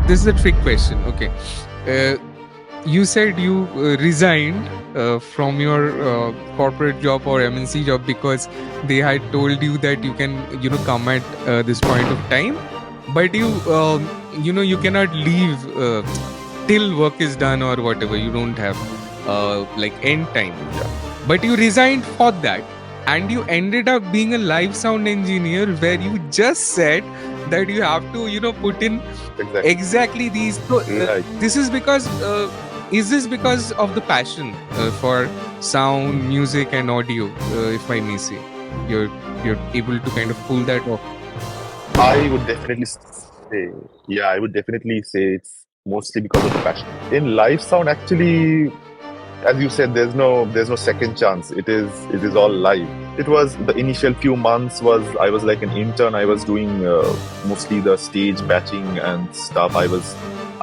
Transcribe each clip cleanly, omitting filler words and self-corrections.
This is a trick question. Okay. Uh, you said you resigned from your corporate job or MNC job because they had told you that you can, come at this point of time, but you cannot leave till work is done or whatever. You don't have like end time. But you resigned for that, and you ended up being a live sound engineer where you just said that you have to, put in exactly these. So, this is because. Is this because of the passion for sound, music, and audio? If I may say, you're able to kind of pull that off. I would definitely say it's mostly because of the passion. In live sound, actually, as you said, there's no second chance. It is all live. It was the initial few months I was like an intern. I was doing mostly the stage batching and stuff. I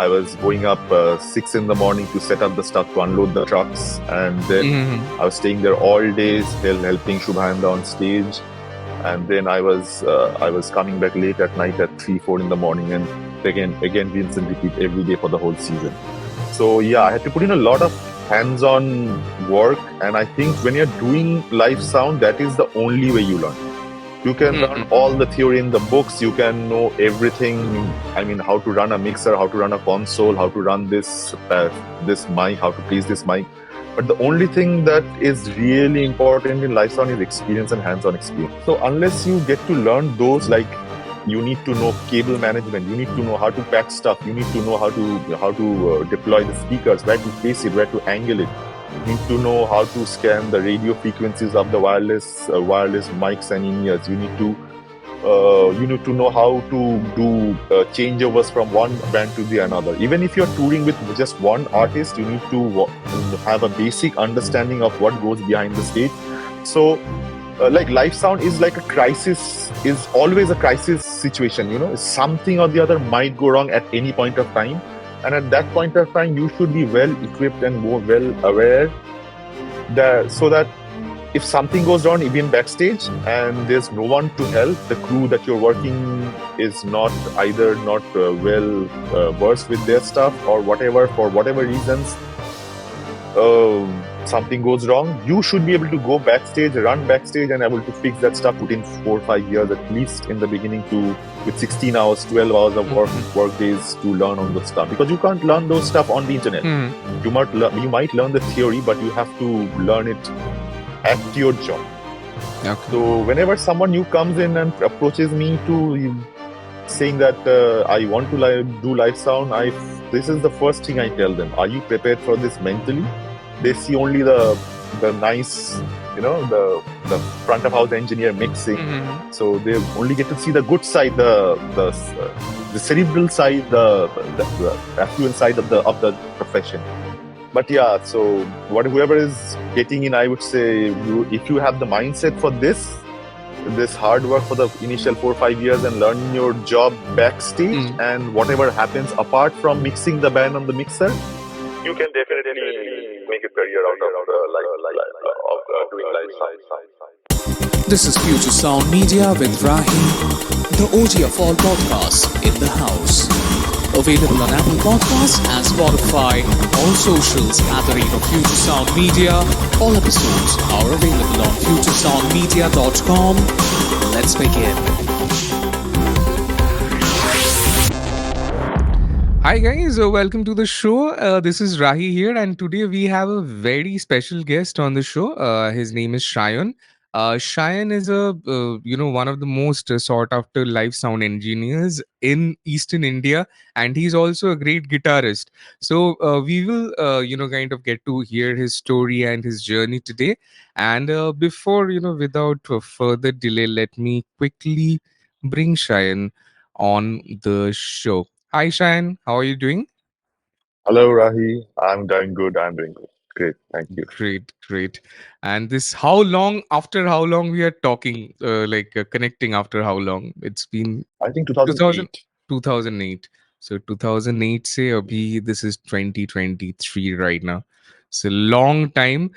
was going up 6 in the morning to set up the stuff to unload the trucks, and then I was staying there all days, helping Shubhanda on stage, and then I was coming back late at night at 3-4 in the morning, and again rinse and repeat every day for the whole season. So yeah, I had to put in a lot of hands-on work, and I think when you're doing live sound, that is the only way you learn. You can learn all the theory in the books. You can know everything. I mean, how to run a mixer, how to run a console, how to run this mic, how to place this mic. But the only thing that is really important in live sound is experience and hands-on experience. So unless you get to learn those, like you need to know cable management, you need to know how to patch stuff, you need to know how to deploy the speakers, where to place it, where to angle it. You need to know how to scan the radio frequencies of the wireless mics and in-ears. You need to know how to do changeovers from one band to the another. Even if you're touring with just one artist, you need to have a basic understanding of what goes behind the stage. So like live sound is like a crisis, is always a crisis situation. Something or the other might go wrong at any point of time. And at that point of time, you should be well equipped and more well aware so that if something goes wrong, even backstage, and there's no one to help, the crew that you're working is not well versed with their stuff or whatever, for whatever reasons, something goes wrong, you should be able to go backstage, run backstage, and able to fix that stuff within 4 or 5 years at least in the beginning, with 16 hours, 12 hours of work days to learn on the stuff, because you can't learn those stuff on the internet. You might learn the theory, but you have to learn it at your job. Okay. So whenever someone new comes in and approaches me to saying that I want to do live sound, this is the first thing I tell them. Are you prepared for this mentally? They see only the nice, the front of house engineer mixing. So they only get to see the good side, the cerebral side, the affluent side of the profession. But yeah, so whoever is getting in, I would say, if you have the mindset for this hard work for the initial 4 or 5 years and learning your job backstage, and whatever happens apart from mixing the band on the mixer, you can definitely make a career out of doing live sound. This is Future Sound Media with Rahi, the OG of all podcasts in the house. Available on Apple Podcasts and Spotify, all socials at the rate of Future Sound Media. All episodes are available on futuresoundmedia.com. Let's begin. Hi guys, welcome to the show. This is Rahi here, and today we have a very special guest on the show. His name is Sayan. Sayan is one of the most sought after live sound engineers in Eastern India, and he's also a great guitarist. So we will kind of get to hear his story and his journey today. And before without further delay, let me quickly bring Sayan on the show. Hi Sayan, how are you doing? Hello Rahi, I'm doing good. Great, thank you. Great. And this, after how long we are talking, connecting after how long? It's been, I think 2008. 2008. So 2008 se abhi, this is 2023 right now. It's a long time.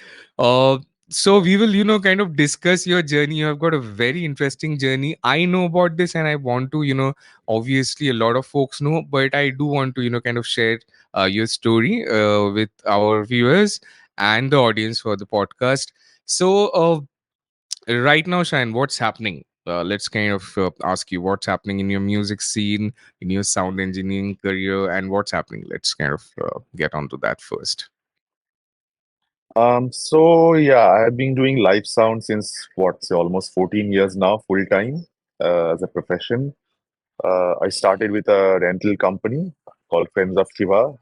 So we will, kind of discuss your journey. You have got a very interesting journey. I know about this, and I want to, obviously a lot of folks know, but I do want to, kind of share your story with our viewers and the audience for the podcast. So right now, Shine, what's happening? Let's kind of ask you what's happening in your music scene, in your sound engineering career, and what's happening. Let's kind of get onto that first. So yeah, I have been doing live sound since what, say, almost 14 years now, full time, as a profession. I started with a rental company called Friends of Shiva.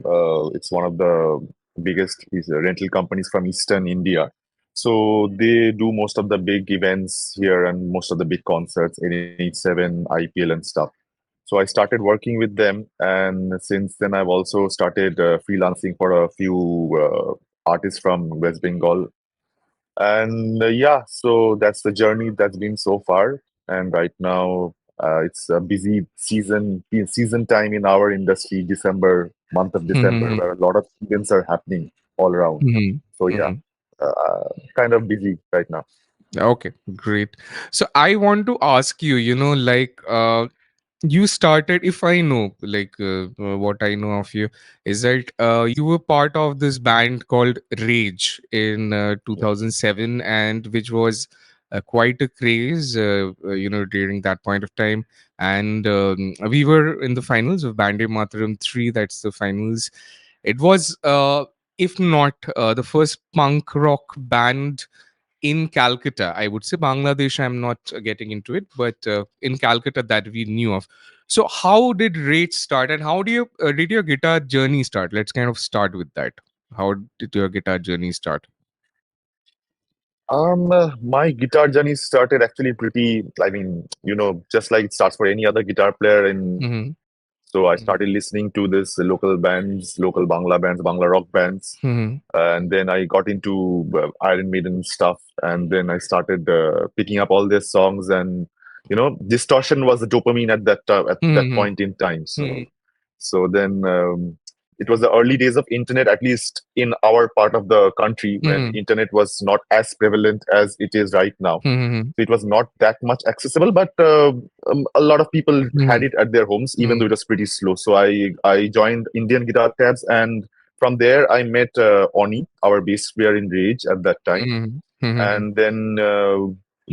It's one of the biggest rental companies from Eastern India. So they do most of the big events here and most of the big concerts, NH7, IPL, and stuff. So I started working with them, and since then I've also started freelancing for a few artists from West Bengal. And yeah, so that's the journey that's been so far. And right now, it's a busy season time in our industry, December, month of December, Mm-hmm. where a lot of events are happening all around. So yeah, Mm-hmm. kind of busy right now. Okay, great. So I want to ask you, like you started, if I know, like what I know of you is that you were part of this band called Rage in 2007, and which was quite a craze, during that point of time. And we were in the finals of Bande Mataram 3, that's the finals. It was, if not the first punk rock band in Calcutta, I would say Bangladesh, I'm not getting into it, but in Calcutta that we knew of. So, how did Rage start, and how did your guitar journey start? Let's kind of start with that. How did your guitar journey start? My guitar journey started actually pretty, I mean, just like it starts for any other guitar player in. Mm-hmm. So I started listening to this local bands, local Bangla bands, Bangla rock bands, Mm-hmm. and then I got into Iron Maiden stuff, and then I started picking up all their songs, and distortion was the dopamine at that Mm-hmm. point in time. So then it was the early days of internet, at least in our part of the country, when Mm-hmm. internet was not as prevalent as it is right now. Mm-hmm. So it was not that much accessible, but a lot of people had Mm-hmm. it at their homes, even though it was pretty slow. So I joined Indian Guitar Tabs, and from there I met Oni, our bass player in Rage at that time, Mm-hmm. Mm-hmm. and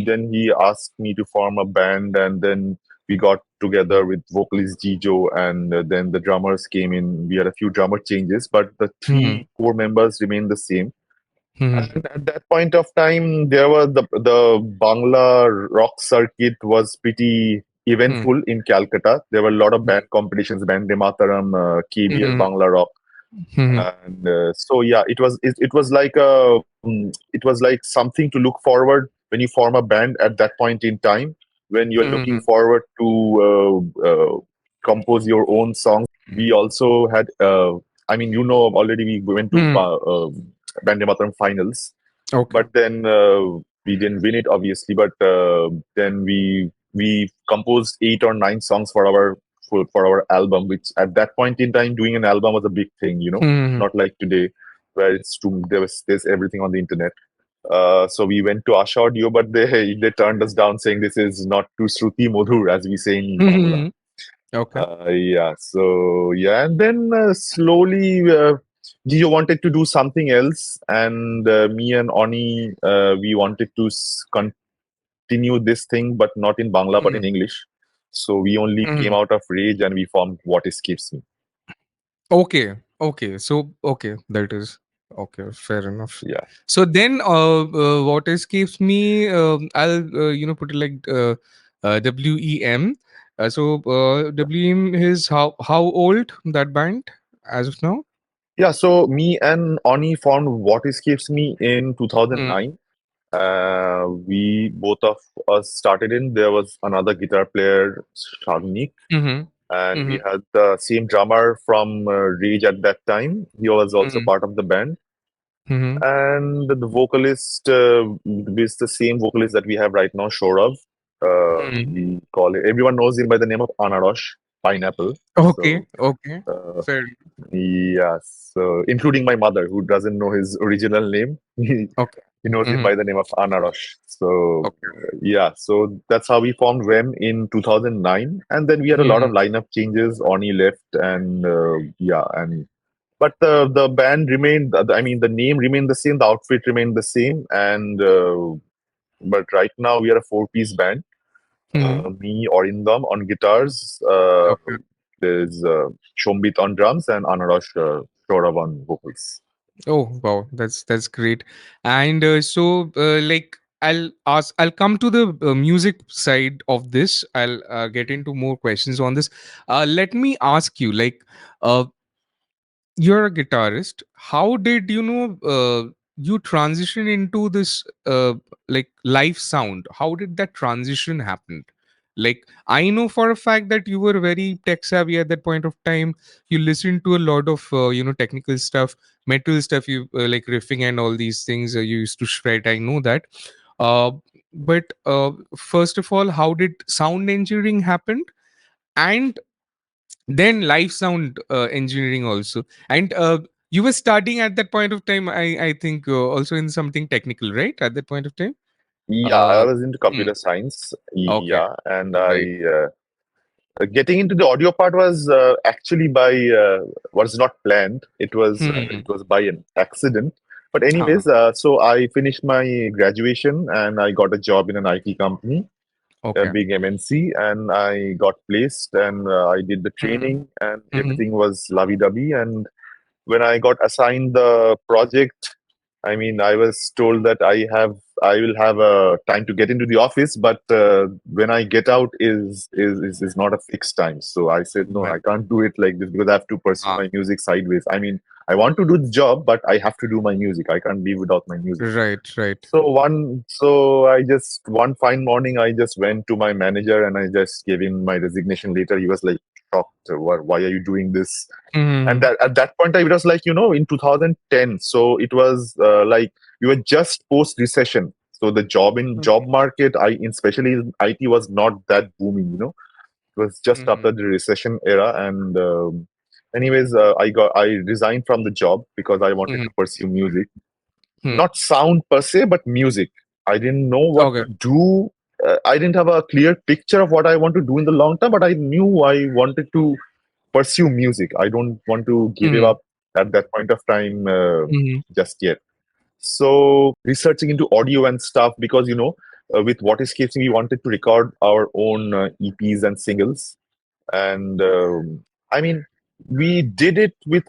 then he asked me to form a band, and then we got together with vocalist Jijo, and then the drummers came in. We had a few drummer changes, but the Mm-hmm. three core members remained the same. Mm-hmm. And at that point of time, there was the Bangla rock circuit was pretty eventful in Calcutta. There were a lot of band competitions, Bande Mataram, KBS, Mm-hmm. Bangla rock, Mm-hmm. and so yeah, it was like it was like something to look forward when you form a band at that point in time, when you are looking Mm-hmm. forward to compose your own songs. We also had, I mean, already we went to Mm-hmm. Bande Mataram finals, Okay. but then we didn't win it, obviously. But then we composed 8 or 9 songs for our album, which at that point in time, doing an album was a big thing, Mm-hmm. not like today, where there's everything on the internet. So we went to Asha Audio, but they turned us down, saying this is not too Shruti Madhur, as we say in Bangla. Mm-hmm. Okay. Yeah, so yeah, and then slowly Gio wanted to do something else, and me and Oni, we wanted to continue this thing, but not in Bangla, but in English. So we only came Mm-hmm. out of Rage and we formed What Escapes Me. Okay, okay. So, okay, that is okay. Fair enough. Yeah. So then, what escapes me, I'll put it like WEM. WEM is how old that band as of now? Yeah, so me and Oni formed What Escapes Me in Mm. 2009. We both of us started in. There was another guitar player, Shagnik, Mm-hmm. and we Mm-hmm. had the same drummer from Rage at that time. He was also Mm-hmm. part of the band, Mm-hmm. and the vocalist is the same vocalist that we have right now, Shorav. Mm-hmm. We call it. Everyone knows him by the name of Anarosh, Pineapple. Okay, So okay. uh, Fair. yeah, so including my mother, who doesn't know his original name. Okay. He knows him Mm-hmm. by the name of Anarosh. So Okay. yeah, so that's how we formed REM in 2009, and then we had a lot of Mm-hmm. lineup changes. Oni left, and yeah, and but the band remained. I mean, the name remained the same, the outfit remained the same, and but right now we are a four-piece band. Mm-hmm. Me, Orindam on guitars. Okay. There's Shombit on drums and Anarosh Shorav on vocals. Oh wow, that's great. And like I'll come to the music side of this. I'll get into more questions on this. Let me ask you, like, uh, you're a guitarist. How did you transition into this like live sound? How did that transition happen? Like, I know for a fact that you were very tech savvy at that point of time. You listened to a lot of technical stuff, metal stuff, you like riffing and all these things you used to shred. I know that. uh, but first of all, how did sound engineering happen? And then live sound engineering also. And you were studying at that point of time, I think, also in something technical, right, at that point of time? Yeah, I uh was into hmm, computer science. okay, Yeah, and right. getting into the audio part was actually by was not planned. Hmm. It was by an accident. But Uh-huh. anyways, so I finished my graduation and I got a job in an IT company, a Okay. big MNC, and I got placed and I did the Hmm. training and Hmm. everything was lovey-dovey. And when I got assigned the project, I mean, I was told that I will have a time to get into the office, but when I get out is not a fixed time. So I said, no, Well, I can't do it like this because I have to pursue ah, my music sideways. I mean, I want to do the job, but I have to do my music. I can't be without my music. right, right. So I just one fine morning, I just went to my manager and I just gave him my resignation letter. He was like shocked. Why are you doing this? And Hmm. that at that point, I was like, in 2010. So it was like we were just post recession. So the job market, especially in IT, was not that booming. It was just Hmm. after the recession era. And anyways, I resigned from the job because I wanted Hmm. to pursue music, Hmm. not sound per se, but music. I didn't know what Okay. to do. I didn't have a clear picture of what I want to do in the long term, but I knew I wanted to pursue music. I don't want to give it Hmm. up at that point of time Hmm. just yet. So researching into audio and stuff because with What Escapes Me, we wanted to record our own EPs and singles, and I mean we did it with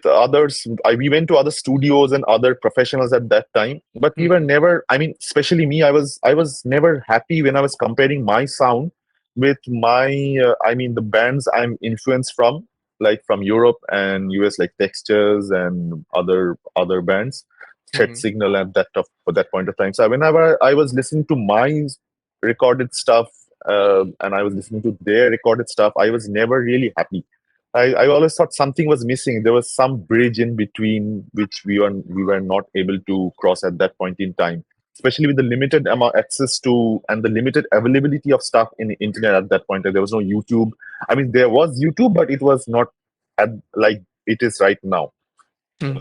others. We went to other studios and other professionals at that time, but we were Hmm. never, I mean, especially me, I was never happy when I was comparing my sound with my I mean the bands I'm influenced from, like from Europe and US, like Textures and other bands, Threat Hmm. Signal at for that point of time. So whenever I was listening to my recorded stuff and I was listening to their recorded stuff, I was never really happy. I always thought something was missing. There was some bridge in between which we were not able to cross at that point in time. Especially with the limited amount access to and the limited availability of stuff in the internet at that point. There was no YouTube. I mean, there was YouTube, but it was not like it is right now. Hmm.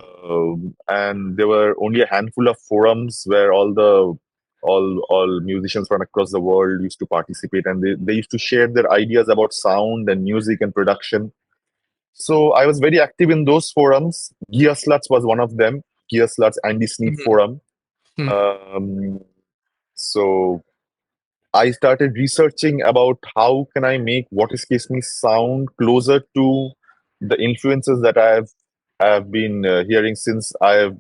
And there were only a handful of forums where all musicians from across the world used to participate, and they used to share their ideas about sound and music and production. So I was very active in those forums. Gear Sluts was one of them. Gear Sluts, Andy Sneap Hmm. forum. Hmm. Um, so I started researching about how can I make What Escapes Me sound closer to the influences that I have been hearing since I have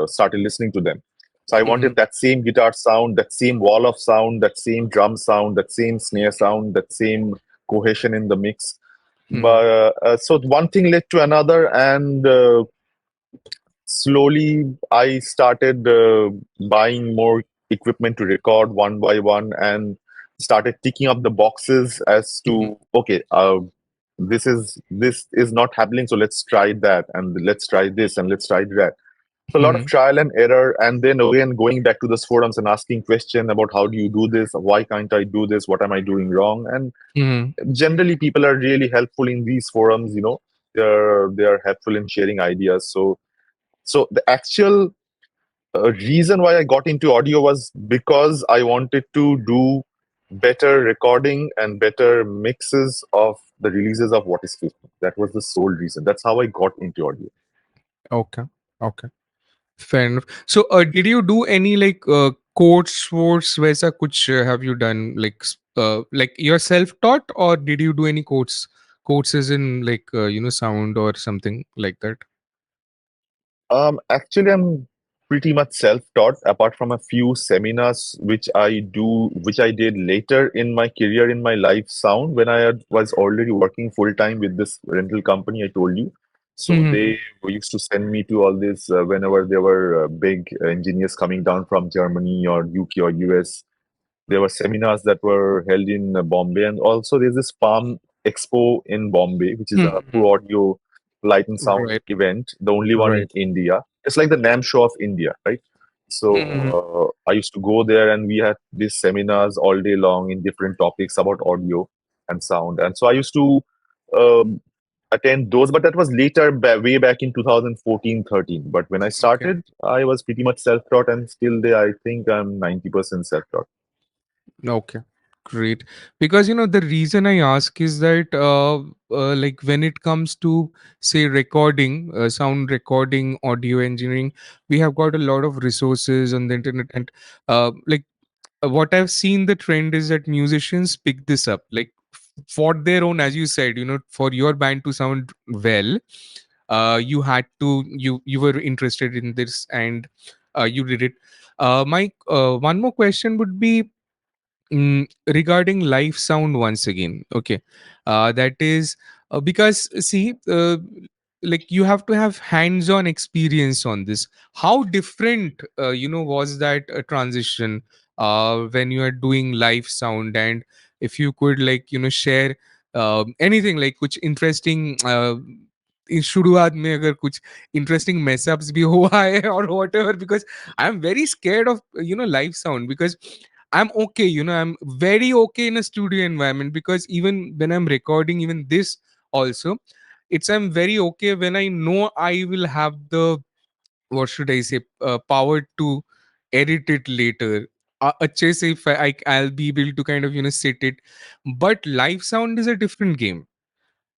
started listening to them. So I Hmm. wanted that same guitar sound, that same wall of sound, that same drum sound, that same snare sound, that same cohesion in the mix. Hmm. But so one thing led to another, and slowly I started buying more equipment to record one by one and started ticking up the boxes as Hmm. to okay, this is not happening, so let's try that, and let's try this, and let's try that. So a lot of Hmm. trial and error, and then again going back to those forums and asking question about how do you do this, why can't I do this, what am I doing wrong. And Hmm. generally people are really helpful in these forums. They're helpful in sharing ideas. So the actual A reason why I got into audio was because I wanted to do better recording and better mixes of the releases of What is Facebook. That was the sole reason. That's how I got into audio. Okay. Okay. Fair enough. So, did you do any like course वैसा कुछ have you done like you're self-taught, or did you do any courses in like sound or something like that? Actually, I'm pretty much self-taught, apart from a few seminars which I did later in my career in my live sound when was already working full time with this rental company I told you. So Hmm. they used to send me to all this whenever there were big engineers coming down from Germany or UK or US. There were seminars that were held in Bombay, and also there's this Palm Expo in Bombay, which is a Hmm. Pro Audio Light and Sound Right. event, the only one in Right. India. It's like the NAM show of India, right? Hmm. So I used to go there, and we had these seminars all day long in different topics about audio and sound. And so I used to um, attend those, but that was later, way back in 2014-13. But when I Okay. started, I was pretty much self-taught, and still there, I think I'm 90% self-taught. Okay, great. Because the reason I ask is that like when it comes to say recording, sound recording, audio engineering, we have got a lot of resources on the internet, and like what I've seen the trend is that musicians pick this up like for their own, as you said, for your band to sound well, you had to you were interested in this, and you did it. My one more question would be regarding live sound once again. Okay, that is because see, like you have to have hands-on experience on this. How different, was that transition when you are doing live sound? And if you could like share anything like कुछ interesting इस शुरुआत में अगर कुछ interesting mess ups भी हुआ है or whatever, because I'm very scared of live sound, because I'm okay, I'm very okay in a studio environment, because even when I'm recording, even this also, I'm very okay when I know I will have the, what should I say, power to edit it later. अच्छे से if I'll be able to kind of sit it. But live sound is a different game.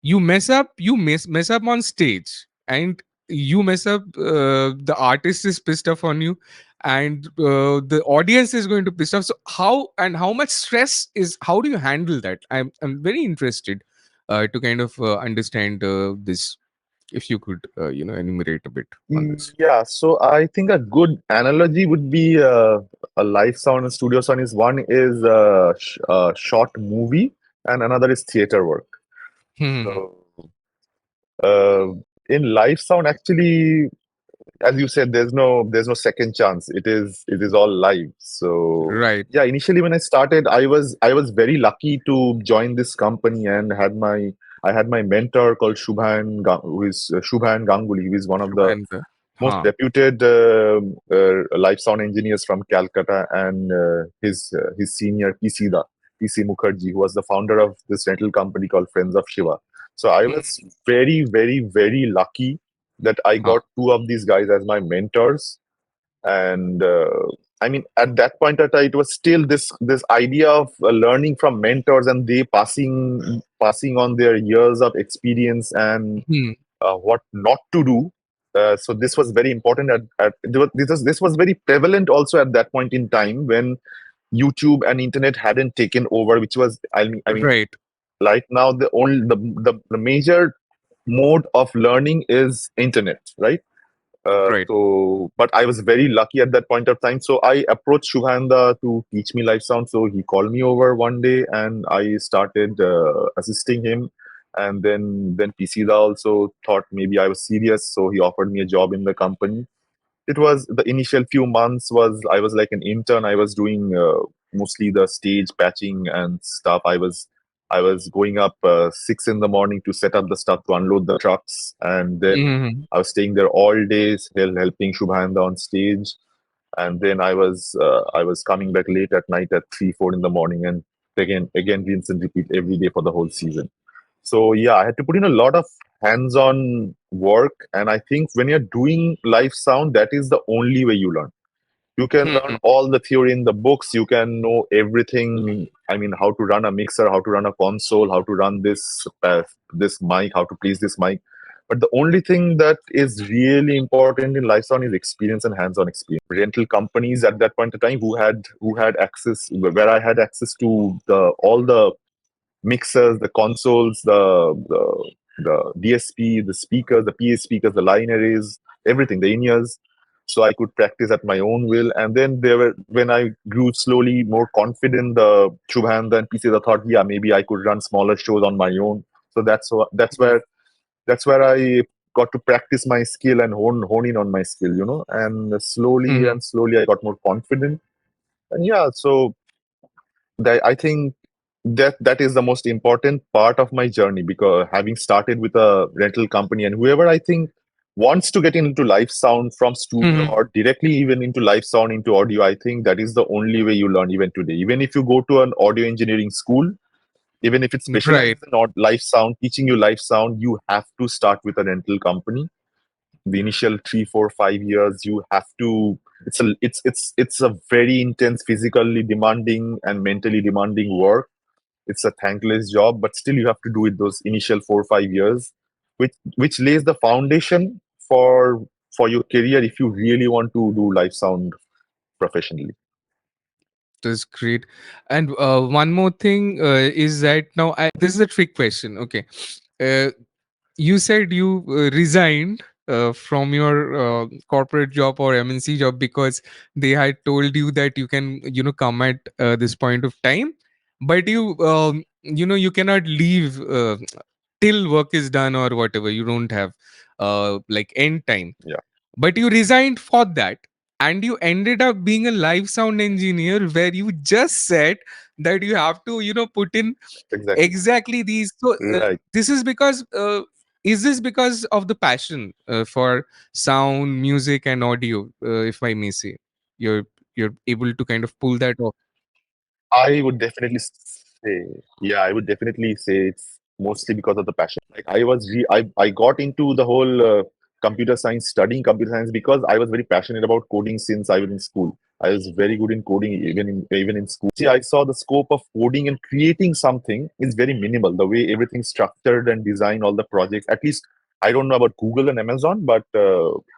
You mess up, mess up on stage, and you mess up, the artist is pissed off on you, and the audience is going to piss off. So how much stress is, how do you handle that? I'm very interested to kind of understand this, if you could enumerate a bit on this. Yeah, so I think a good analogy would be a live sound and studio sound is one is a short movie and another is theater work. Hmm. So uh, in live sound, actually, as you said, there's no second chance. It is all live. So Right. yeah, initially when I started, I was very lucky to join this company and I had my mentor called who is Shubhan Ganguly, who is one of the Shubhendra. most Huh. reputed live sound engineers from Calcutta, and his senior PC Mukherjee, who was the founder of this rental company called Friends of Shiva. So I was Hmm. very, very, very lucky that I Huh. got two of these guys as my mentors. And I mean, at that point at time, it was still this idea of learning from mentors, and they passing on their years of experience and Hmm. what not to do. So this was very important. This was very prevalent also at that point in time when YouTube and internet hadn't taken over, which was I mean Right. right now the major mode of learning is internet, right? Right. But I was very lucky at that point of time. So I approached Shubhanda to teach me live sound. So he called me over one day, and I started assisting him. And then PCda also thought maybe I was serious, so he offered me a job in the company. It was the initial few months was I was like an intern. I was doing mostly the stage patching and stuff. I was going up 6 in the morning to set up the stuff to unload the trucks, and then Hmm. I was staying there all days, helping Shubhanda on stage, and then I was coming back late at night at 3-4 in the morning, and again rinse and repeat every day for the whole season. So yeah, I had to put in a lot of hands-on work, and I think when you're doing live sound, that is the only way you learn. You can learn Mhm. all the theory in the books. You can know everything. I mean, how to run a mixer, how to run a console, how to run this mic, how to place this mic. But the only thing that is really important in live sound is experience and hands-on experience. Rental companies at that point of time who had access, where I had access to the all the mixers, the consoles, the DSP, the speakers, the PA speakers, the line arrays, everything, the in-ears. So I could practice at my own will. And then when I grew slowly more confident, the Shubhanda and PCs, I thought, yeah, maybe I could run smaller shows on my own. So that's where I got to practice my skill and hone in on my skill, And slowly Mhm. and slowly I got more confident. And yeah, so I think that is the most important part of my journey, because having started with a rental company, and whoever I think wants to get into live sound from studio Mhm. or directly even into live sound into audio, I think that is the only way you learn even today. Even if you go to an audio engineering school, even if it Right. specializes in live sound, teaching you live sound, you have to start with a rental company. The initial 3 4 5 years you have to, it's a very intense, physically demanding and mentally demanding work. It's a thankless job, but still you have to do it those initial 4 5 years, which lays the foundation for your career if you really want to do live sound professionally. That's great. And one more thing is that now this is a trick question. Okay. Uh, you said you resigned from your corporate job or MNC job because they had told you that you can, come at this point of time, but you cannot leave till work is done or whatever. You don't have like end time, Yeah, but you resigned for that, and you ended up being a live sound engineer where you just said that you have to put in exactly. exactly these. So Right. this is because is this because of the passion for sound, music and audio, if I may say? You're able to kind of pull that off. I would definitely say, yeah, I would definitely say it's mostly because of the passion. Like I got into the whole computer science, studying computer science, because I was very passionate about coding since I was in school. I was very good in coding even in school. See, I saw the scope of coding and creating something is very minimal. The way everything's structured and designed, all the projects. At least I don't know about Google and Amazon, but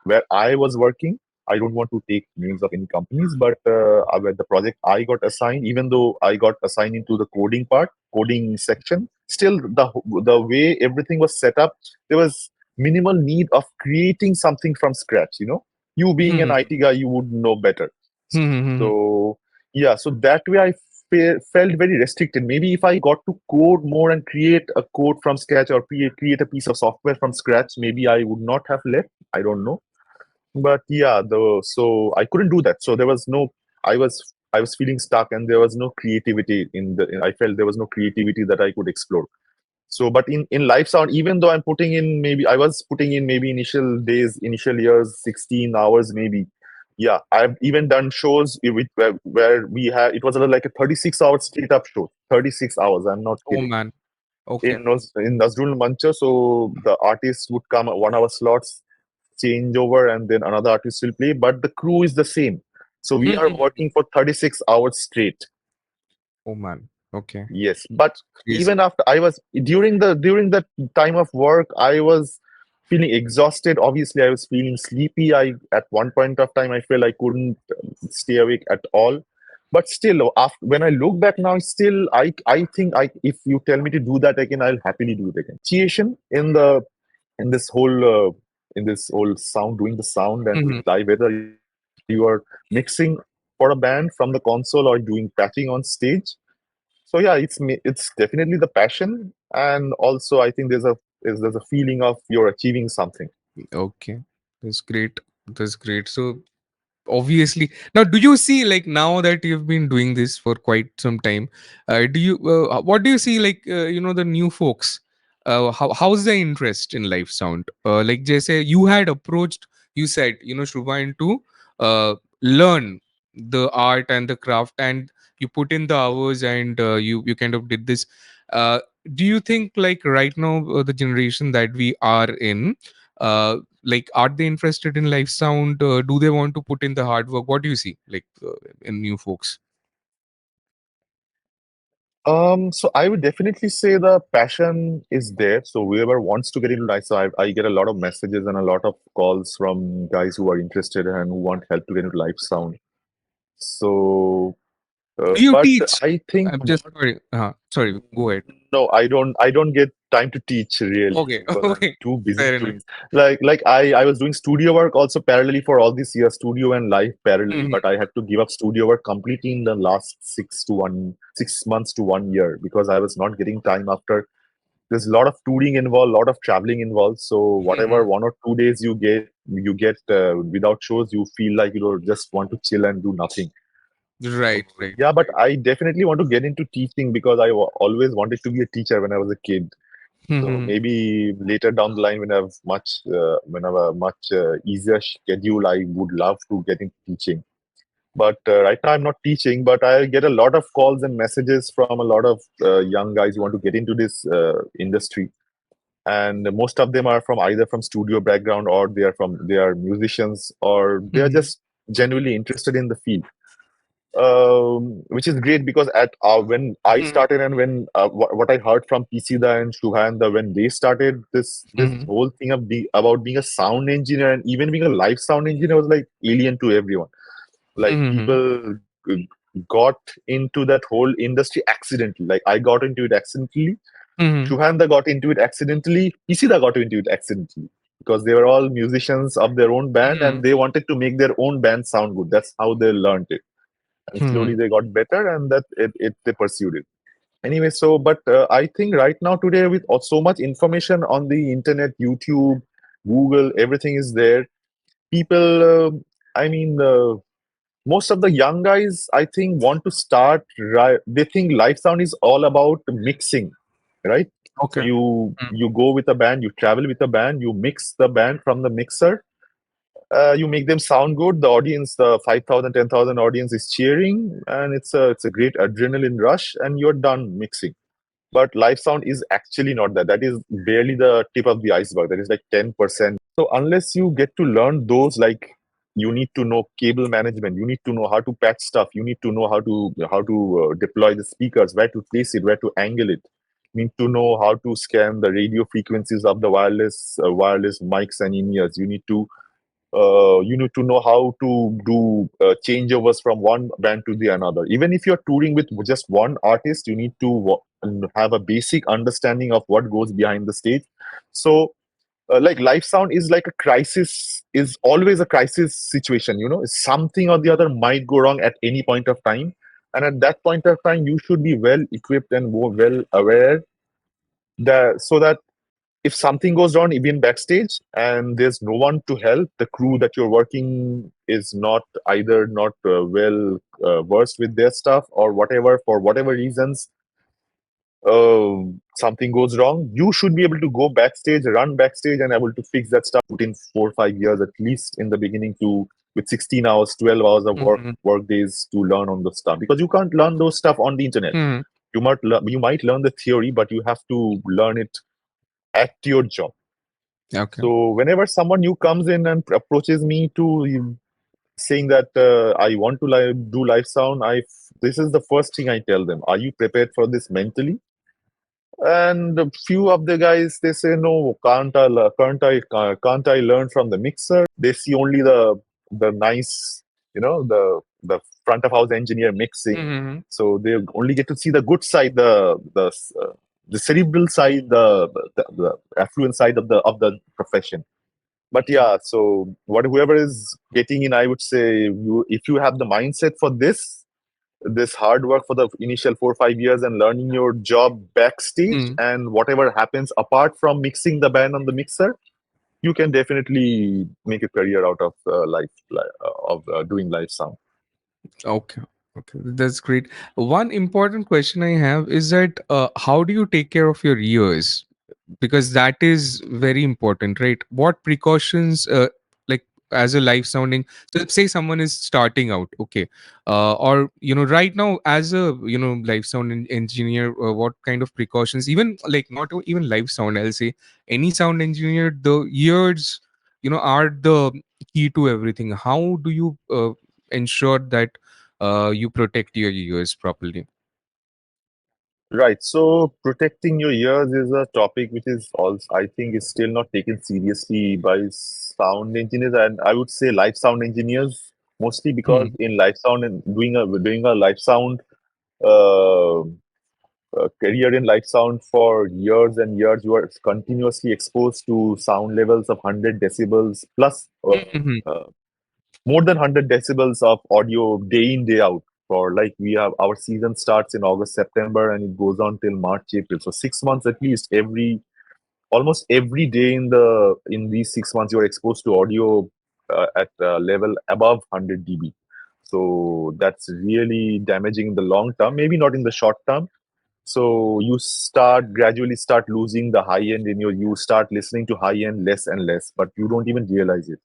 where I was working, I don't want to take names of any companies, but where the project I got assigned, even though I got assigned into the coding section, still the way everything was set up, there was minimal need of creating something from scratch. You being an Hmm. IT guy, you would know better. Hmm. So yeah, so that way I felt very restricted. Maybe if I got to code more and create a code from scratch, or create a piece of software from scratch, maybe I would not have left. I don't know, but yeah, so I couldn't do that. So there was no, I was feeling stuck, and there was no creativity I felt there was no creativity that I could explore. So but in live sound, even though I was putting in maybe initial years 16 hours maybe. Yeah, I've even done shows where we had, it was like a 36-hour straight up show, 36 hours, I'm not Oh kidding, man. Okay. in Nazrul Mancha. So the artists would come at 1 hour slots, change over, and then another artist will play, but the crew is the same. So we are Hmm. working for 36 hours straight. Oh man. Okay. Yes, but Crazy. even after, I was during the time of work, I was feeling exhausted. Obviously, I was feeling sleepy. I At one point of time, I felt I couldn't stay awake at all. But still, when I look back now, still I think if you tell me to do that again, I'll happily do it again. Appreciation in this whole sound, doing the sound and Hmm. doing live, whether you are mixing for a band from the console or doing patching on stage. So yeah, it's definitely the passion, and also I think there's a feeling of you're achieving something. Okay. That's great. That's great. So obviously, now do you see, like, now that you've been doing this for quite some time, do you what do you see, like, the new folks, how's the interest in live sound, like just say you had approached, you said, Shruvan, to learn the art and the craft, and you put in the hours, and you kind of did this. uh, do you think, like, right now, the generation that we are in, uh, like, are they interested in live sound? Do they want to put in the hard work? What do you see, like, in new folks? So I would definitely say the passion is there. So whoever wants to get into live sound, I get a lot of messages and a lot of calls from guys who are interested and who want help to get into live sound. So, Do you but teach? I think I'm just sorry. Sorry, go ahead. no, I don't get time to teach really Okay, because I'm okay, too busy fair enough. doing I was doing studio work also parallelly for all these years, studio and live parallelly, Mhm. but I had to give up studio work completely in the last 6 months to 1 year because I was not getting time after. There's a lot of touring involved, a lot of traveling involved. So whatever Mhm. 1 or 2 days you get without shows, you feel like just want to chill and do nothing. Right, So, right. yeah, but I definitely want to get into teaching because always wanted to be a teacher when I was a kid. So Mhm. maybe later down the line, when I have a much easier schedule, I would love to get into teaching. But right now, I'm not teaching, but I get a lot of calls and messages from a lot of young guys who want to get into this industry, and most of them are from either from studio background or they are musicians or they are Mhm. just genuinely interested in the field, which is great because at when I Mhm. started and when what I heard from PCda and Shubhanda when they started this Mhm. whole thing about being a sound engineer and even being a live sound engineer was like alien to everyone. Like Mhm. people got into that whole industry accidentally. Like I got into it accidentally. Mhm. Shubhanda got into it accidentally. PCda got into it accidentally because they were all musicians of their own band Mhm. and they wanted to make their own band sound good. That's how they learned it, and slowly Mhm. they got better and that it they pursued it anyway. So but I think right now today with so much information on the internet, YouTube, Google, everything is there. People I mean most of the young guys I think want to start right. They think live sound is all about mixing, right? So Okay. you go with a band, you travel with a band, you mix the band from the mixer, you make them sound good. The audience, the 5,000, 10,000 audience is cheering, and it's a great adrenaline rush, and you're done mixing. But live sound is actually not that. That is barely the tip of the iceberg. That is like 10%. So unless you get to learn those, like you need to know cable management, you need to know how to patch stuff, you need to know how to deploy the speakers, where to place it, where to angle it. You need to know how to scan the radio frequencies of the wireless mics and in-ears. You need to know how to do changeovers from one band to the another. Even if you're touring with just one artist, you need to have a basic understanding of what goes behind the stage. So like live sound is like a crisis, is always a crisis situation. Something or the other might go wrong at any point of time, and at that point of time you should be well equipped and more well aware that so that if something goes wrong even backstage and there's no one to help, the crew that you're working is not either not well versed with their stuff or whatever, for whatever reasons something goes wrong, you should be able to go backstage, run backstage, and able to fix that stuff. Put in 4 or 5 years at least in the beginning to with 16 hours, 12 hours of Mhm. work days to learn on the stuff, because you can't learn those stuff on the internet. Mhm. You might learn the theory, but you have to learn it at your job. Okay. So whenever someone new comes in and approaches me to saying that I want to do live sound, this is the first thing I tell them: are you prepared for this mentally? And a few of the guys, they say, no, can't I learn from the mixer? They see only the nice, the front of house engineer mixing. Mhm. So they only get to see the good side, the cerebral side, the affluent side of the profession. But yeah, so whoever is getting in, I would say, if you have the mindset for this hard work for the initial 4 or 5 years and learning your job backstage, Mhm. and whatever happens apart from mixing the band on the mixer, you can definitely make a career out of doing live sound. Okay. Okay, that's great. One important question I have is that how do you take care of your ears? Because that is very important, right? What precautions, like, as a live sounding, so say someone is starting out, okay, or right now as a live sound engineer, what kind of precautions, even like not even live sound, I'll say any sound engineer, the ears are the key to everything. How do you ensure that you protect your ears properly? Right. So protecting your ears is a topic which is also, I think, is still not taken seriously by sound engineers, and I would say live sound engineers mostly, because Hmm. in live sound and doing a live sound uh, career in live sound for years and years, you are continuously exposed to sound levels of 100 decibels plus Hmm. uh, more than 100 decibels of audio day in day out. For like, we have our season starts in August September and it goes on till March April, so 6 months at least. Almost every day in these 6 months, you are exposed to audio at a level above 100 dB. So that's really damaging in the long term, maybe not in the short term. So you gradually start losing the high end in you start listening to high end less and less, but you don't even realize it.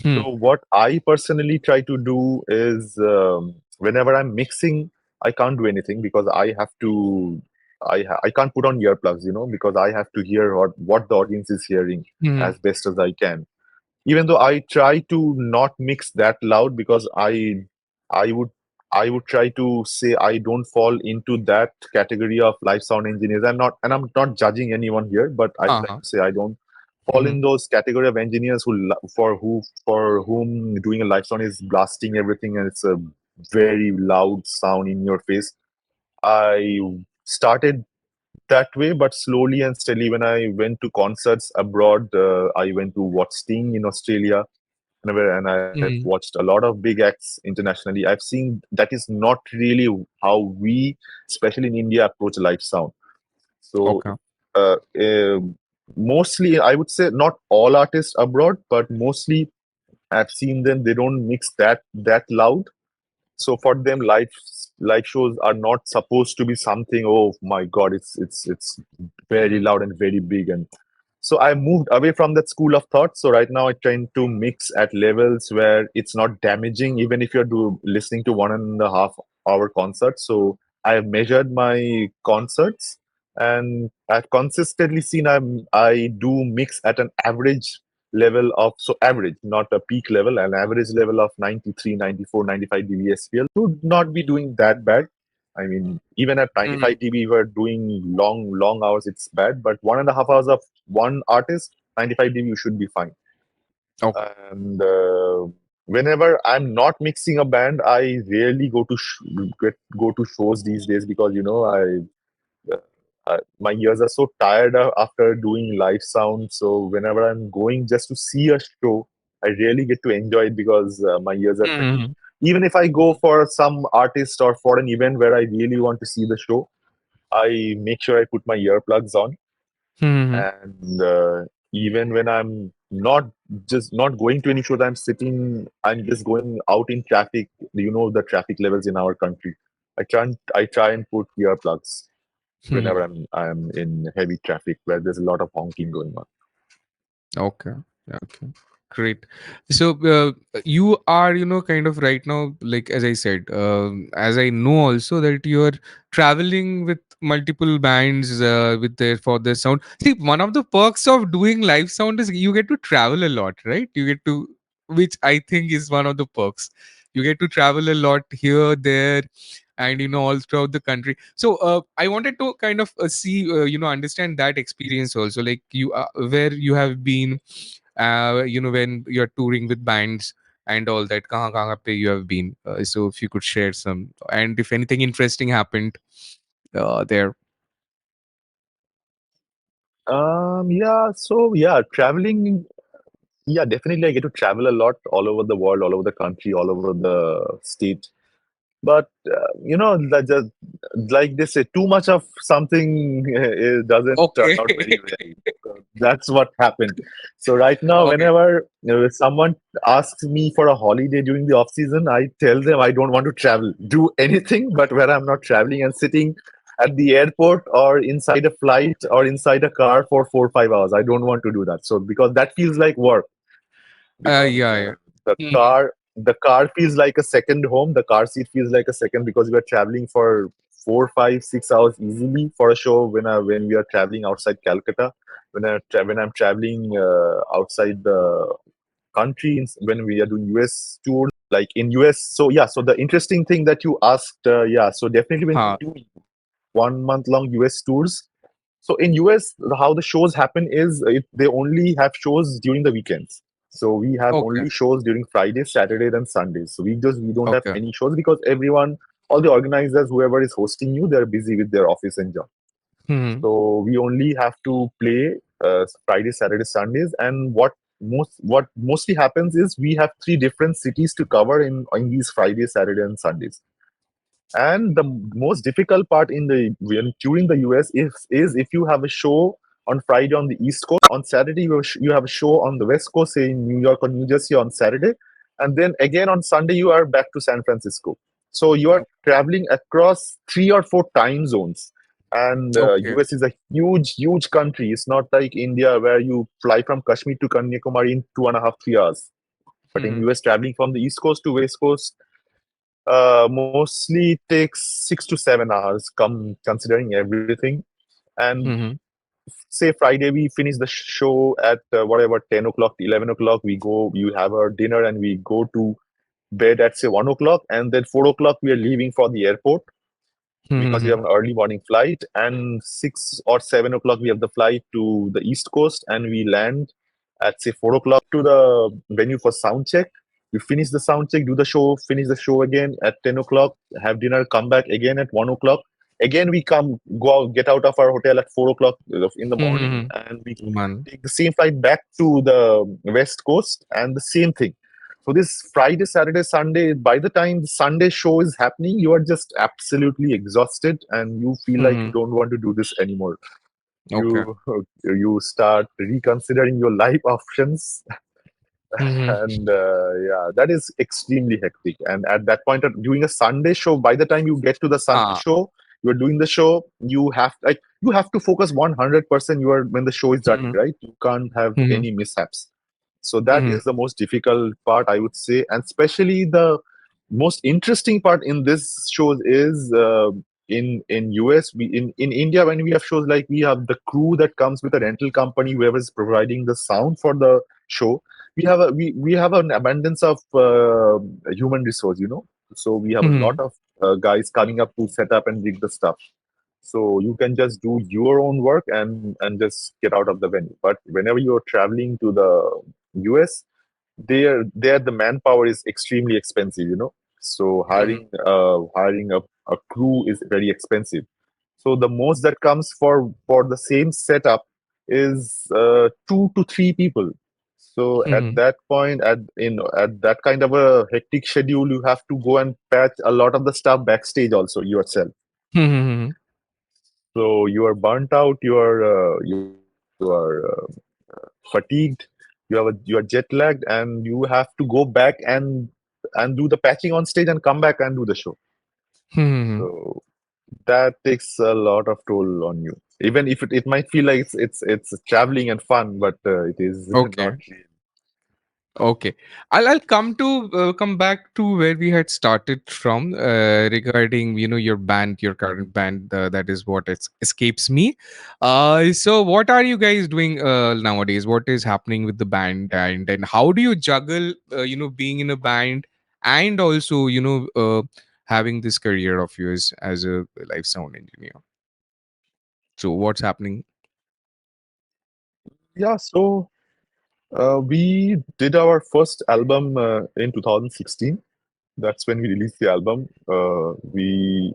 Hmm. So what I personally try to do is, whenever I'm mixing, I can't do anything because I can't put on earplugs, because I have to hear what the audience is hearing Hmm. as best as I can. Even though I try to not mix that loud, because I would I would try to say I don't fall into that category of live sound engineers. I'm not judging anyone here, but I would like Uh-huh. to say I don't fall Hmm. in those category of engineers for whom doing a live sound is blasting everything and it's a very loud sound in your face. I started that way, but slowly and steadily, when I went to concerts abroad, I went to watch Sting in Australia, and I've Hmm. watched a lot of big acts internationally. I've seen that is not really how we, especially in India, approach live sound. So, Okay. uh, uh, mostly, I would say not all artists abroad, but mostly I've seen them. They don't mix that loud. So for them, live shows are not supposed to be something. Oh my God, it's very Hmm. loud and very big. And so I moved away from that school of thought. So right now I try to mix at levels where it's not damaging, even if you're listening to 1.5 hour concert. So I have measured my concerts, and I've consistently seen I do mix at an average level of, so average, not a peak level, an average level of 93, 94, 95 dB SPL should not be doing that bad. I mean, even at Hmm. 95 dB, we're doing long hours, it's bad. But 1.5 hours of one artist, 95 dB, you should be fine. Okay. And whenever I'm not mixing a band, I rarely go to shows these days, because my ears are so tired after doing live sound. So whenever I'm going just to see a show, I really get to enjoy it, because my ears are fatigued. Hmm. Even if I go for some artist or for an event where I really want to see the show, I make sure I put my earplugs on. Hmm. And even when I'm not going to any show, I'm just going out in traffic. The traffic levels in our country. I try and put earplugs whenever Hmm. I'm in heavy traffic where there's a lot of honking going on. Okay. Okay. Great. So you are, kind of right now, like as I said, as I know also that you are traveling with multiple bands with their for their sound. See, one of the perks of doing live sound is you get to travel a lot, right? You get to, which I think is one of the perks. You get to travel a lot here, there, and all throughout the country. So I wanted to kind of see, understand that experience also, like where you have been, when you're touring with bands and all that, kahan pe you have been. So if you could share some, and if anything interesting happened there. Yeah, so yeah, traveling, yeah, definitely I get to travel a lot all over the world, all over the country, all over the state. But just like they say, too much of something it doesn't turn Okay. out very well. So that's what happened. So right now, Okay. whenever someone asks me for a holiday during the off season, I tell them I don't want to travel, do anything, but where I'm not traveling and sitting at the airport or inside a flight or inside a car for 4 or 5 hours. I don't want to do that. So because that feels like work, because Yeah, yeah. the Mhm. car the car feels like a second home. The car seat feels like a second, because we are traveling for 4, 5, 6 hours easily for a show when we are traveling outside Calcutta. When I'm traveling outside the country, when we are doing US tours, like in US. So yeah, so the interesting thing that you asked, yeah, so definitely when we Huh. do 1 month long US tours. So in US, how the shows happen is they only have shows during the weekends. So we have Okay. only shows during Fridays, Saturdays, and Sundays. So we don't have Okay. any shows because all the organizers, whoever is hosting you, they're busy with their office and job. Hmm. So we only have to play Fridays, Saturdays, Sundays, and what mostly happens is we have three different cities to cover in these Fridays, Saturdays, and Sundays. And the most difficult part during the US is if you have a show on Friday on the East Coast, on Saturday you have a show on the West Coast, say in New York or New Jersey on Saturday, and then again on Sunday you are back to San Francisco. So you are traveling across 3 or 4 time zones. And Okay. US is a huge country. It's not like India where you fly from Kashmir to Kanyakumari in 2.5, 3 hours. But in Hmm. US, traveling from the East Coast to West Coast mostly takes 6 to 7 hours, come considering everything. And Hmm. say Friday we finish the show at whatever 10 o'clock, 11 o'clock. You have our dinner, and we go to bed at say 1 o'clock, and then 4 o'clock we are leaving for the airport because we Hmm. have an early morning flight, and 6 or 7 o'clock we have the flight to the East Coast, and we land at say 4 o'clock. To the venue for sound check. We finish the sound check, do the show, finish the show again at 10 o'clock, have dinner, come back again at 1 o'clock. Again, we get out of our hotel at 4 o'clock in the morning, Hmm. and we Man. take the same flight back to the West Coast, and the same thing. So this Friday, Saturday, Sunday, by the time the Sunday show is happening, you are just absolutely exhausted, and you feel like you Hmm. don't want to do this anymore. Okay. You start reconsidering your life options, Hmm. and yeah, that is extremely hectic. And at that point of doing a Sunday show, by the time you get to the Sunday Ah. show, you're doing the show, you have to focus 100%. You are when the show is running, Hmm. right? You can't have Hmm. any mishaps. So that Hmm. is the most difficult part, I would say, and especially the most interesting part in this shows is in US. In India, when we have shows, like we have the crew that comes with a rental company, whoever is providing the sound for the show. We have an abundance of human resource, so we have a lot Hmm. of guys coming up to set up and rig the stuff. So you can just do your own work and just get out of the venue. But whenever you're traveling to the US, there the manpower is extremely expensive, so Hmm. hiring a crew is very expensive. So the most that comes for the same setup is 2 to 3 people. So at Hmm. that point, at that kind of a hectic schedule, you have to go and patch a lot of the stuff backstage also yourself. Hmm. So you are burnt out, you are fatigued, you are jet lagged, and you have to go back and do the patching on stage and come back and do the show. Hmm. So that takes a lot of toll on you. Even if it might feel like it's traveling and fun, but it is not Okay. really. Okay, I'll come back to where we had started from regarding your band, your current band. That is what escapes me. So what are you guys doing nowadays? What is happening with the band, and how do you juggle being in a band and also having this career of yours as a live sound engineer? So what's happening? Yeah, so we did our first album in 2016. That's when we released the album. We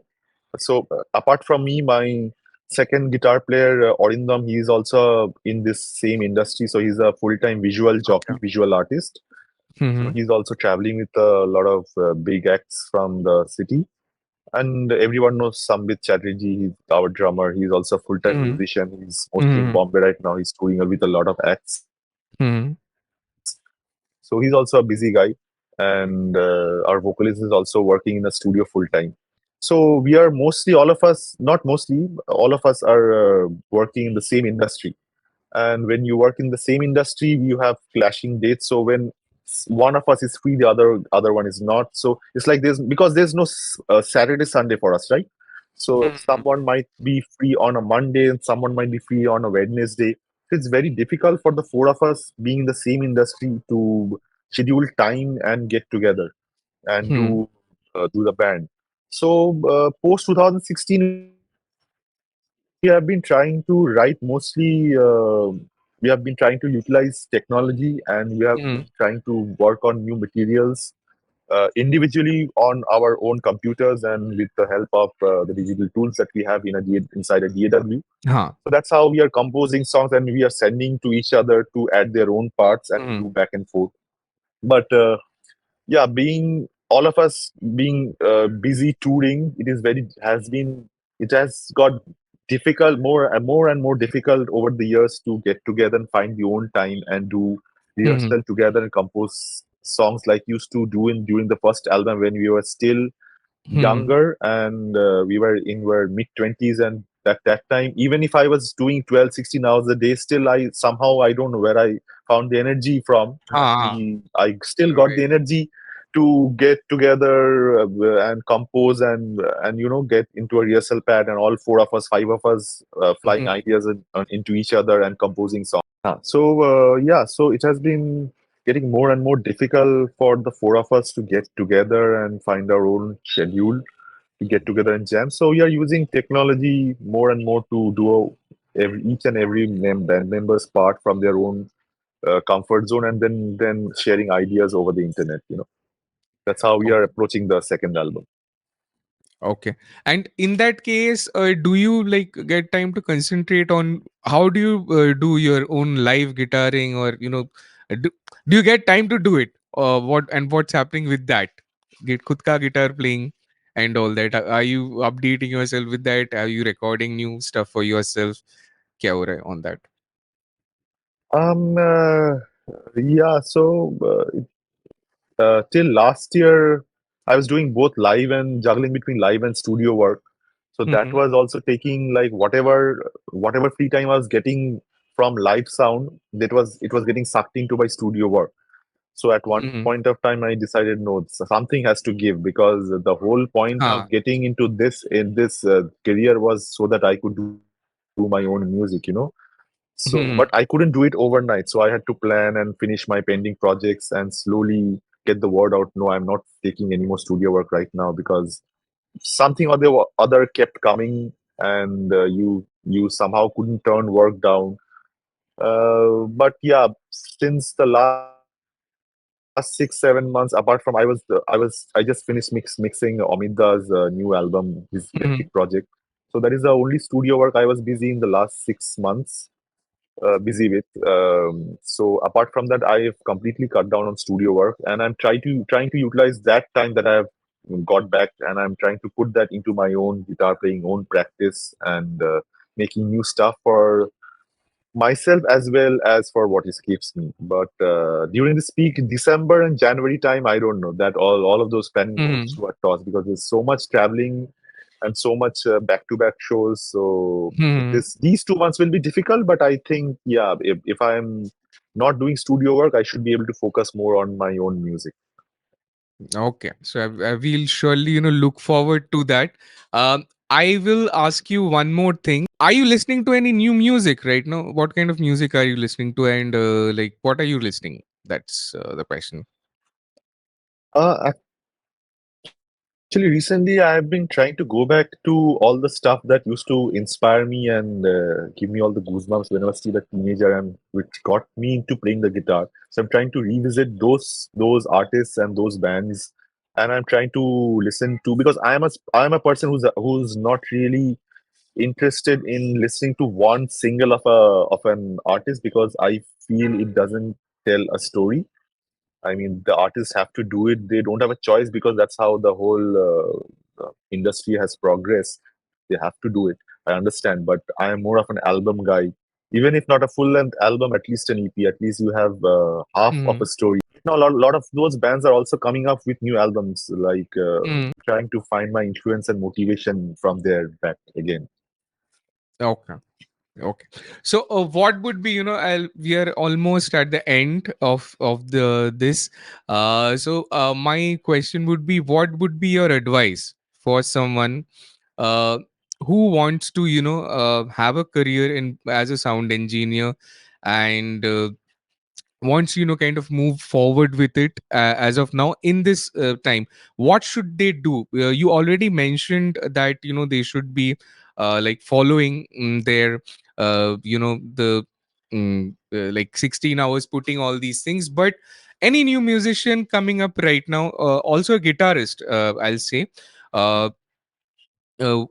So apart from me, my second guitar player, Orindam, he is also in this same industry. So he's a full-time visual Okay. jockey, visual artist. So Mm-hmm. he's also traveling with a lot of big acts from the city. And everyone knows Sambit Chatterjee, he's our drummer. He's also a full-time Mm-hmm. musician. He's mostly in Mm-hmm. Bombay right now. He's touring with a lot of acts. Mm-hmm. So he's also a busy guy. And our vocalist is also working in a studio full-time. So we are mostly, all of us, not mostly, all of us are working in the same industry. And when you work in the same industry, you have clashing dates. So when one of us is free, the other one is not. So it's like there's no Saturday Sunday for us, right? So Mhm. someone might be free on a Monday and someone might be free on a Wednesday. So it's very difficult for the four of us being in the same industry to schedule time and get together and Mhm. do the band. So post 2016, we have been trying to write mostly. We have been trying to utilize technology, and we have been trying to Mhm. work on new materials individually on our own computers and with the help of the digital tools that we have inside a DAW. Huh. So that's how we are composing songs and we are sending to each other to add their own parts and Mhm. do back and forth. But yeah, being all of us being busy touring, it has got difficult, more and more difficult over the years to get together and find the own time and do Mhm. rehearsal together and compose songs like used to do in during the first album when we were still Mhm. younger and we were in our mid 20s. And at that time, even if I was doing 12, 16 hours a day, still I don't know where I found the energy from. Ah, I still got right. the energy to get together and compose and get into a rehearsal pad and all four of us, five of us flying Mhm. ideas into each other and composing songs. So it has been getting more and more difficult for the four of us to get together and find our own schedule to get together and jam. So we are using technology more and more to do each and every band member's part from their own comfort zone, and then sharing ideas over the internet. That's how we are Okay. approaching the second album. Okay. And in that case, do you like get time to concentrate on how do you do your own live guitaring, or do you get time to do it? What's happening with that? Get khud ka guitar playing and all that. Are you updating yourself with that? Are you recording new stuff for yourself? Kya ho raha hai on that? Um, uh, yeah. Till last year, I was doing both live and juggling between live and studio work. So that Hmm. was also taking like whatever free time I was getting from live sound. It was getting sucked into my studio work. So at one Hmm. point of time, I decided no, something has to give because the whole point of Huh. getting into this career was so that I could do my own music. So, but I Hmm. couldn't do it overnight. So I had to plan and finish my pending projects and slowly get the word out. No, I'm not taking any more studio work right now because something or the other kept coming, and you somehow couldn't turn work down. But yeah, since the last 6, 7 months, apart from I just finished mixing Omid's new album, his electric project. Hmm. So that is the only studio work I was busy in the last 6 months busy with. So apart from that, I've completely cut down on studio work, and I'm trying to utilize that time that I've got back, and I'm trying to put that into my own guitar playing, own practice, and making new stuff for myself as well as for what escapes me. But during this peak December and January time, I don't know that all of those planning goes Hmm. to a toss because there's so much traveling and so much back-to-back shows. So Hmm. these 2 months will be difficult, but I think yeah, if I'm not doing studio work, I should be able to focus more on my own music. Okay, so I will surely look forward to that. I will ask you one more thing. Are you listening to any new music right now? What kind of music are you listening to, and like what are you listening? That's the question. Actually, recently I've been trying to go back to all the stuff that used to inspire me and give me all the goosebumps when I was still a teenager, and which got me into playing the guitar. So I'm trying to revisit those artists and those bands, and I'm trying to listen to because I'm a person who's not really interested in listening to one single of an artist because I feel it doesn't tell a story. I mean, the artists have to do it. They don't have a choice because that's how the whole industry has progressed. They have to do it. I understand, but I am more of an album guy. Even if not a full length album, at least an EP. At least you have half of Hmm. a story. Now, a lot of those bands are also coming up with new albums. Like Hmm. trying to find my influence and motivation from there back again. Okay. Okay. So, what would be, we are almost at the end of the this. So, my question would be, what would be your advice for someone uh, who wants to have a career in as a sound engineer, and wants kind of move forward with it as of now in this time, what should they do? You already mentioned that they should be like following their like 16 hours, putting all these things. But any new musician coming up right now, also a guitarist, I'll say, uh,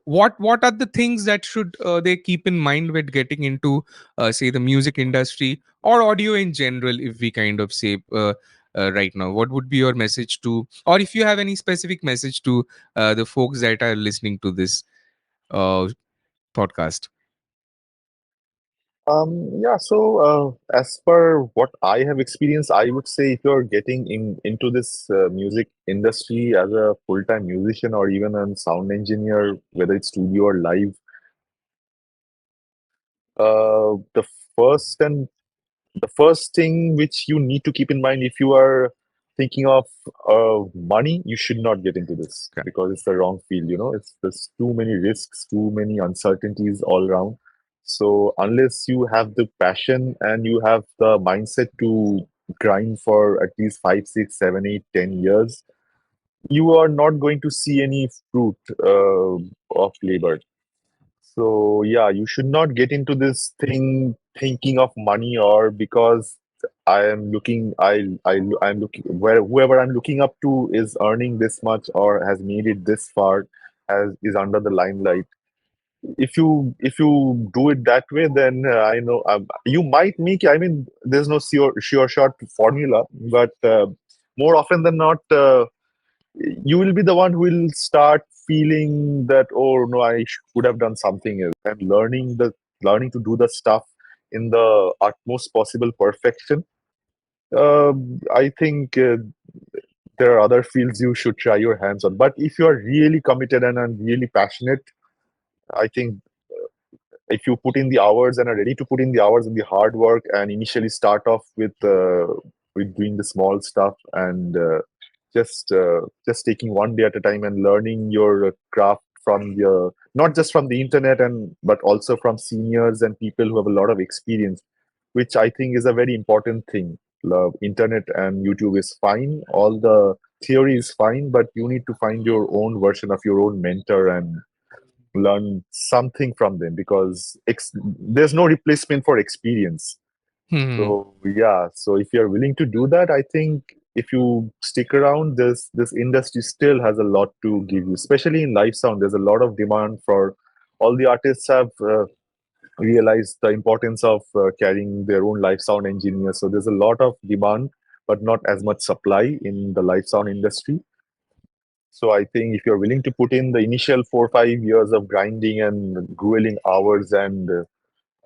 what are the things that should they keep in mind when getting into say the music industry or audio in general, if we kind of say right now, what would be your message to, or if you have any specific message to the folks that are listening to this uh, podcast? Yeah, so as per what I have experienced, I would say if you're getting into this music industry as a full-time musician or even a sound engineer, whether it's studio or live, the first and the first thing which you need to keep in mind if you are thinking of money, you should not get into this Okay. because it's the wrong field. It's there's too many risks, too many uncertainties all around. So unless you have the passion and you have the mindset to grind for at least 5, 6, 7, 8, 10 years, you are not going to see any fruit of labor. So yeah, you should not get into this thing thinking of money or because I am looking I'm looking where whoever I'm looking up to is earning this much or has made it this far has is under the limelight. If you do it that way, then I know you might make. I mean, there's no sure shot formula, but more often than not. You will be the one who will start feeling that oh no could have done something else and learning to do the stuff in the utmost possible perfection. I think there are other fields you should try your hands on, but if you are really committed and are really passionate, I think if you put in the hours and are ready to put in the hours and the hard work and initially start off with doing the small stuff and just taking one day at a time and learning your craft from your not just from the internet and but also from seniors and people who have a lot of experience, which I think is a very important thing. Internet and YouTube is fine, all the theory is fine, but you need to find your own version of your own mentor and learn something from them because there's no replacement for experience. Hmm. So yeah, so if you're willing to do that, I think if you stick around, this industry still has a lot to give you, especially in live sound. There's a lot of demand for all the artists have realized the importance of carrying their own live sound engineer. So there's a lot of demand, but not as much supply in the live sound industry. So I think if you're willing to put in the initial 4 or 5 years of grinding and grueling hours and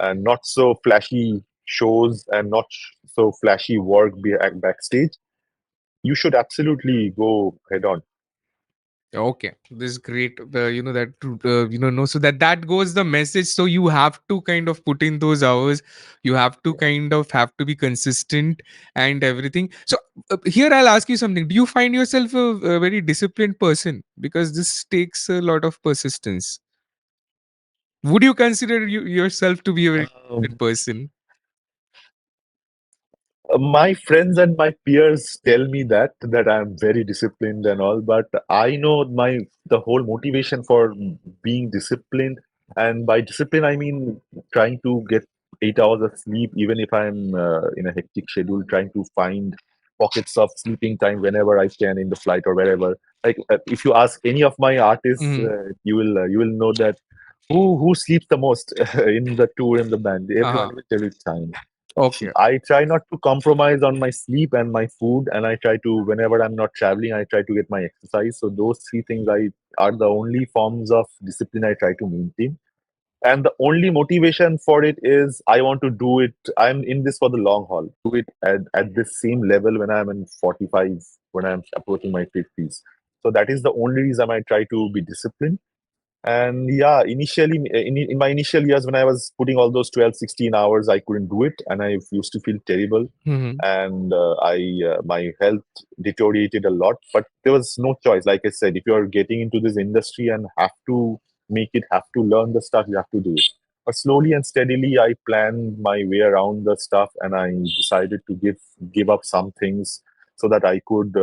not so flashy shows and not so flashy work backstage, you should absolutely go head on. Okay, this is great. That no, so that goes the message. So you have to kind of put in those hours. You have to kind of have to be consistent and everything. So here I'll ask you something. Do you find yourself a very disciplined person? Because this takes a lot of persistence. Would you consider yourself to be a very disciplined Um, person? my friends and my peers tell me that I'm very disciplined and all, but I know the whole motivation for being disciplined, and by discipline I mean trying to get 8 hours of sleep, even if I'm in a hectic schedule, trying to find pockets of sleeping time whenever I can in the flight or wherever. Like if you ask any of my artists, Mm-hmm. you will know that who sleeps the most in the tour in the band. Everyone Uh-huh. will tell you time. Okay. I try not to compromise on my sleep and my food, and I try to, whenever I'm not traveling, I try to get my exercise. So those three things I are the only forms of discipline I try to maintain. And the only motivation for it is I want to do it. I'm in this for the long haul. Do it at this same level when I'm in 45, when I'm approaching my 50s. So that is the only reason I try to be disciplined. And yeah, initially, in my initial years, when I was putting all those 12, 16 hours, I couldn't do it. And I used to feel terrible. Mm-hmm. And my health deteriorated a lot. But there was no choice. Like I said, if you're getting into this industry and have to make it have to learn the stuff, you have to do it. But slowly and steadily, I planned my way around the stuff, and I decided to give up some things so that I could,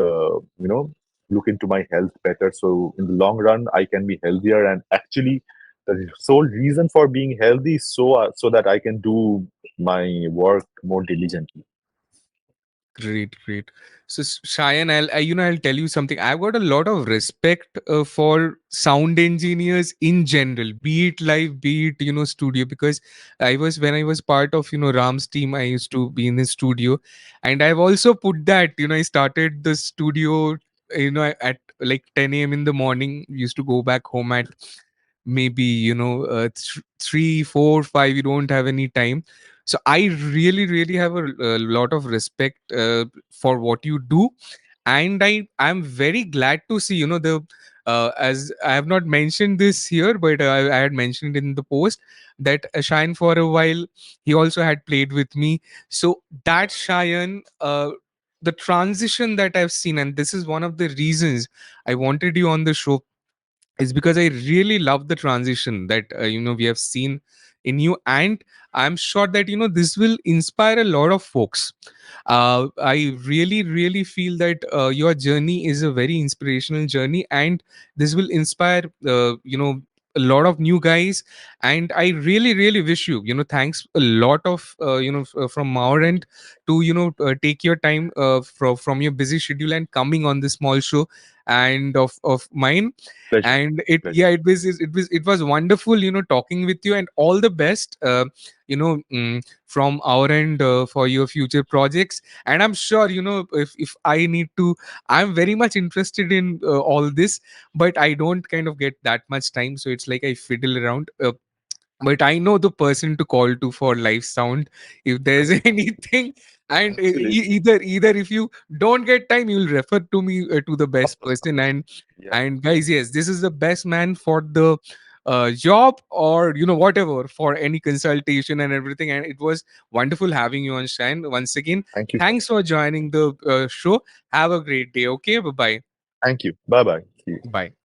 look into my health better. So in the long run, I can be healthier. And actually, the sole reason for being healthy is so that I can do my work more diligently. Great, great. So, Shayan, I'll tell you something. I've got a lot of respect for sound engineers in general, be it live, be it studio, because when I was part of Ram's team, I used to be in the studio, and I've also put that I started the studio at like 10 a.m. in the morning. Used to go back home at maybe 3, 4, 5. You don't have any time, so I really really have a lot of respect for what you do. And I'm very glad to see the as I have not mentioned this here, but I had mentioned in the post that Shayan, for a while, he also had played with me. So that Shayan, the transition that I've seen, and this is one of the reasons I wanted you on the show, is because I really love the transition that we have seen in you. And I'm sure that this will inspire a lot of folks. I really really feel that your journey is a very inspirational journey, and this will inspire a lot of new guys. And I really really wish you thanks a lot of from our end to take your time from your busy schedule and coming on this small show and of mine. Pleasure. And it Pleasure. yeah it was wonderful talking with you, and all the best from our end for your future projects. And I'm sure if I need to, I'm very much interested in all this, but I don't kind of get that much time, so it's like I fiddle around. But I know the person to call to for live sound if there's anything. And Absolutely. either if you don't get time, you'll refer to me to the Of best course. Of person. course. and Yeah. and guys, yes, this is the best man for the job, or whatever, for any consultation and everything. And it was wonderful having you on Shine once again. Thank you so Thanks much. for joining the show. Have a great day. Okay, bye bye. Thank you. Bye bye. See you. Bye.